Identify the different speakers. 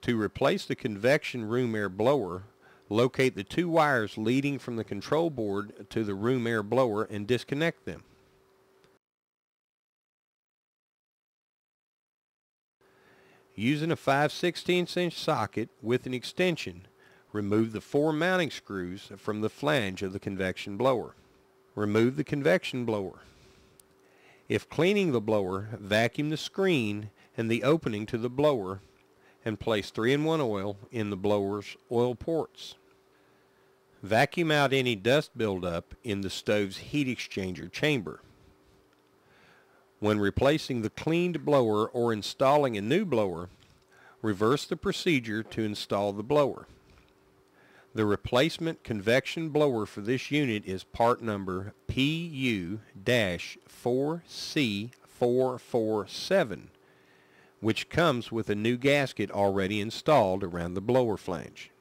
Speaker 1: To replace the convection room air blower, locate the two wires leading from the control board to the room air blower and disconnect them. Using a 5/16 inch socket with an extension, remove the 4 mounting screws from the flange of the convection blower. Remove the convection blower. If cleaning the blower, vacuum the screen and the opening to the blower and place 3-in-1 oil in the blower's oil ports. Vacuum out any dust buildup in the stove's heat exchanger chamber. When replacing the cleaned blower or installing a new blower, reverse the procedure to install the blower. The replacement convection blower for this unit is part number PU-4C447, which comes with a new gasket already installed around the blower flange.